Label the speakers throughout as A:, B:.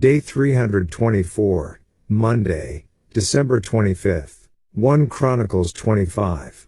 A: Day 324, Monday, December 25th. 1 Chronicles 25.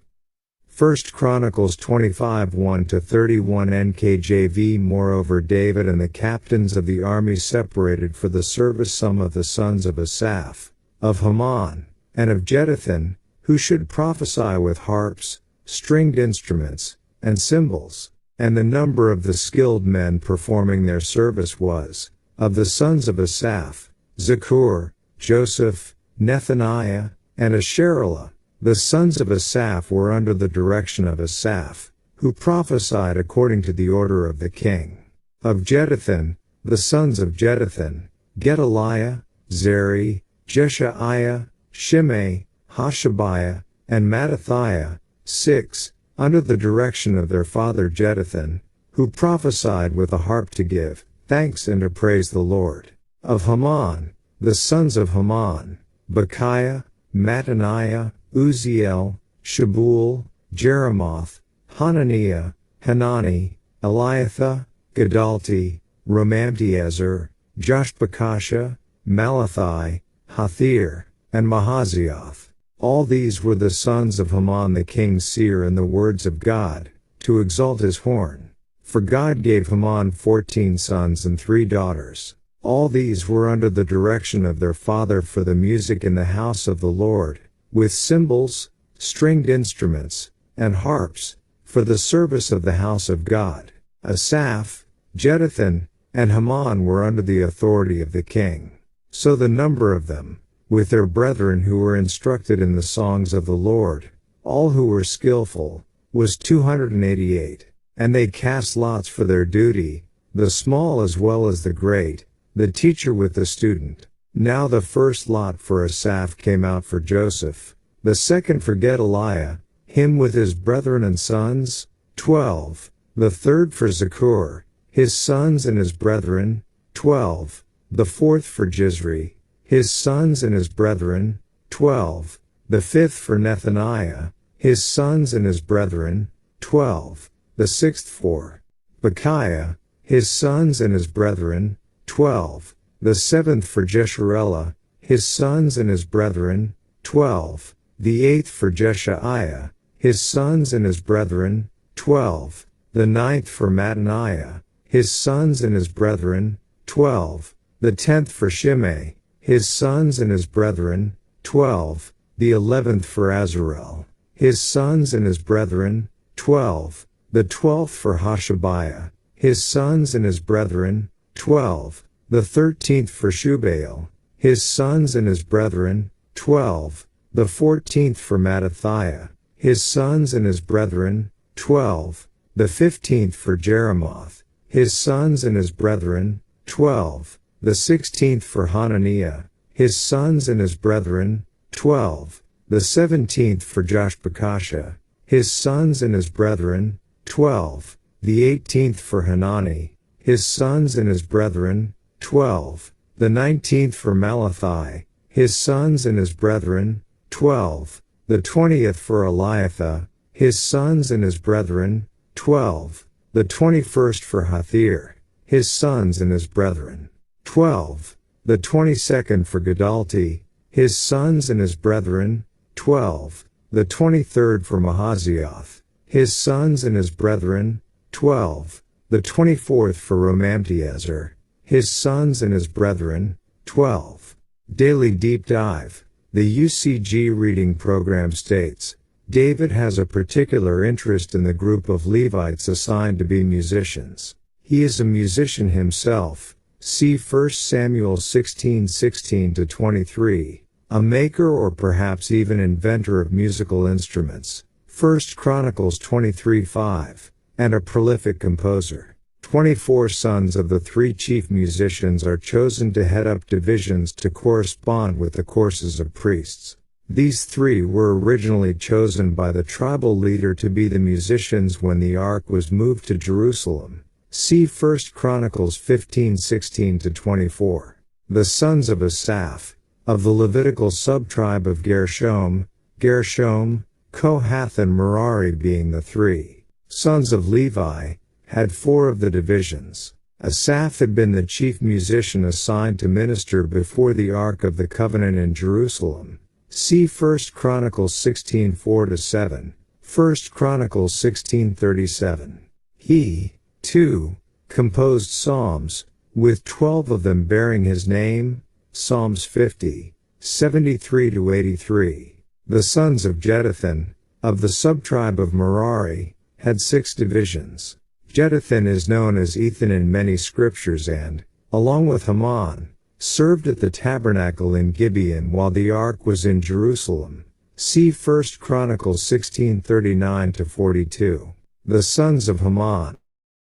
A: 1 Chronicles 25 1-31 NKJV. Moreover, David and the captains of the army separated for the service some of the sons of Asaph, of Heman, and of Jeduthun, who should prophesy with harps, stringed instruments, and cymbals. And the number of the skilled men performing their service was, of the sons of Asaph, Zaccur, Joseph, Nethaniah, and Asherelah. The sons of Asaph were under the direction of Asaph, who prophesied according to the order of the king. Of Jeduthun, the sons of Jeduthun, Gedaliah, Zeri, Jeshaiah, Shimei, Hashabiah, and Mattathiah, 6, under the direction of their father Jeduthun, who prophesied with a harp to give thanks and to praise the Lord. Of Heman, the sons of Heman, Bechiah, Mattaniah, Uzziel, Shabuel, Jeremoth, Hananiah, Hanani, Eliathah, Gedalti, Romamtiezer, Joshbekashah, Malathi, Hathir, and Mahazioth. All these were the sons of Heman the king's seer in the words of God, to exalt his horn. For God gave Heman 14 sons and 3 daughters. All these were under the direction of their father for the music in the house of the Lord, with cymbals, stringed instruments, and harps, for the service of the house of God. Asaph, Jeduthun, and Heman were under the authority of the king. So the number of them, with their brethren who were instructed in the songs of the Lord, all who were skillful, was 288. And they cast lots for their duty, the small as well as the great, the teacher with the student. Now the first lot for Asaph came out for Joseph, the second for Gedaliah, him with his brethren and sons, 12, the third for Zaccur, his sons and his brethren, 12, the fourth for Jizri, his sons and his brethren, 12, the fifth for Nethaniah, his sons and his brethren, 12, the sixth for Bechiah, his sons and his brethren, 12, the seventh for Jesharela, his sons and his brethren, 12, the eighth for Jeshaiah, his sons and his brethren, 12, the ninth for Mattaniah, his sons and his brethren, 12, the 10th for Shimei, his sons and his brethren, 12, the 11th for Azarel, his sons and his brethren, 12, the 12th for Hashabiah, his sons and his brethren, 12, the 13th for Shubael, his sons and his brethren, 12, the 14th for Mattathiah, his sons and his brethren, 12, the 15th for Jeremoth, his sons and his brethren, 12, the 16th for Hananiah, his sons and his brethren, 12, the 17th for Joshbekashah, his sons and his brethren, 12, the 18th for Hanani, his sons and his brethren, 12, the 19th for Malathi, his sons and his brethren, 12, the 20th for Eliathah, his sons and his brethren, 12, the 21st for Hathir, his sons and his brethren, 12, the 22nd for Gedalti, his sons and his brethren, 12, the 23rd for Mahazioth, his sons and his brethren, 12, the 24th for Romamtiezer, his sons and his brethren, 12. Daily Deep Dive. The UCG reading program states, David has a particular interest in the group of Levites assigned to be musicians. He is a musician himself. See 1 Samuel 16:16-23, a maker or perhaps even inventor of musical instruments. 1 Chronicles 23:5, and a prolific composer. 24 sons of the 3 chief musicians are chosen to head up divisions to correspond with the courses of priests. These 3 were originally chosen by the tribal leader to be the musicians when the ark was moved to Jerusalem. See 1 Chronicles 15:16-24. The sons of Asaph, of the Levitical subtribe of Gershom, Kohath and Merari being the 3 sons of Levi, had 4 of the divisions. Asaph had been the chief musician assigned to minister before the Ark of the Covenant in Jerusalem. See 1 Chronicles 16:4-7, 1 Chronicles 16:37. He, too, composed psalms, with 12 of them bearing his name, Psalms 50, 73-83. The sons of Jeduthun, of the subtribe of Merari, had 6 divisions. Jeduthun is known as Ethan in many scriptures and, along with Haman, served at the tabernacle in Gibeon while the ark was in Jerusalem. See 1 Chronicles 16:39-42. The sons of Haman,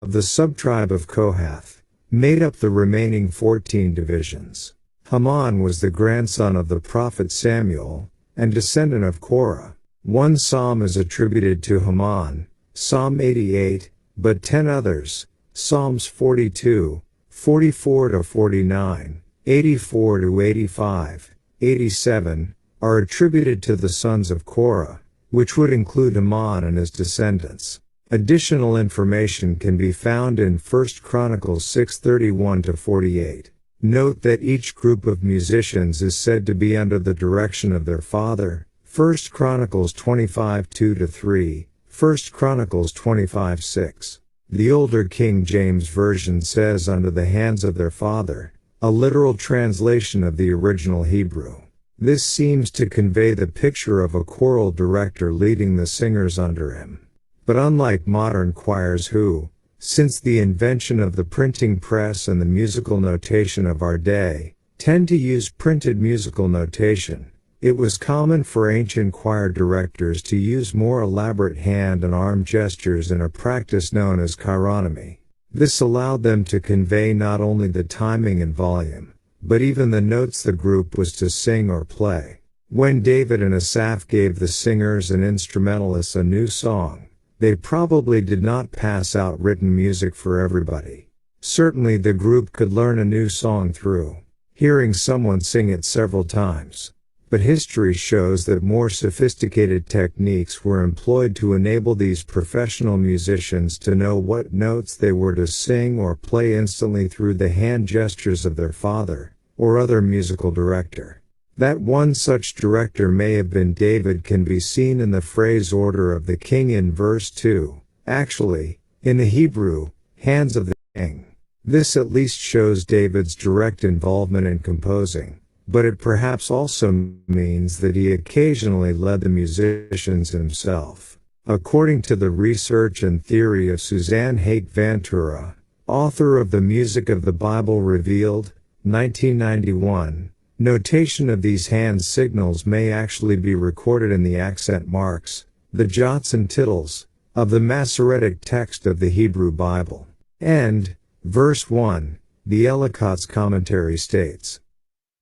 A: of the subtribe of Kohath, made up the remaining 14 divisions. Haman was the grandson of the prophet Samuel, and descendant of Korah. One psalm is attributed to Haman, Psalm 88, but 10 others, Psalms 42, 44-49, 84-85, 87, are attributed to the sons of Korah, which would include Haman and his descendants. Additional information can be found in 1 Chronicles 6:31-48. Note that each group of musicians is said to be under the direction of their father, 1 Chronicles 25:2-3, 1 Chronicles 25:6. The older King James Version says under the hands of their father, a literal translation of the original Hebrew. This seems to convey the picture of a choral director leading the singers under him. But unlike modern choirs who, since the invention of the printing press and the musical notation of our day, tend to use printed musical notation, it was common for ancient choir directors to use more elaborate hand and arm gestures in a practice known as chironomy. This allowed them to convey not only the timing and volume, but even the notes the group was to sing or play. When David and Asaph gave the singers and instrumentalists a new song, they probably did not pass out written music for everybody. Certainly the group could learn a new song through hearing someone sing it several times. But history shows that more sophisticated techniques were employed to enable these professional musicians to know what notes they were to sing or play instantly through the hand gestures of their father, or other musical director. That one such director may have been David can be seen in the phrase order of the king in verse 2, actually, in the Hebrew, hands of the king. This at least shows David's direct involvement in composing, but it perhaps also means that he occasionally led the musicians himself. According to the research and theory of Suzanne Haidt Ventura, author of The Music of the Bible Revealed, 1991, notation of these hand signals may actually be recorded in the accent marks, the jots and tittles, of the Masoretic text of the Hebrew Bible. And, verse 1, the Ellicott's commentary states,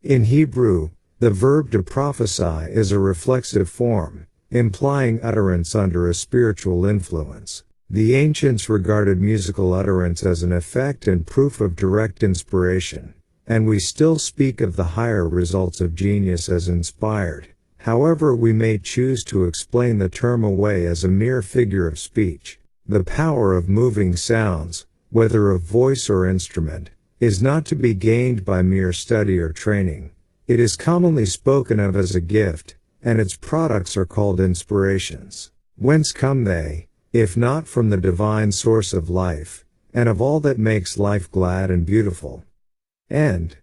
A: in Hebrew, the verb to prophesy is a reflexive form, implying utterance under a spiritual influence. The ancients regarded musical utterance as an effect and proof of direct inspiration, and we still speak of the higher results of genius as inspired. However, we may choose to explain the term away as a mere figure of speech. The power of moving sounds, whether of voice or instrument, is not to be gained by mere study or training. It is commonly spoken of as a gift, and its products are called inspirations. Whence come they, if not from the divine source of life, and of all that makes life glad and beautiful? And,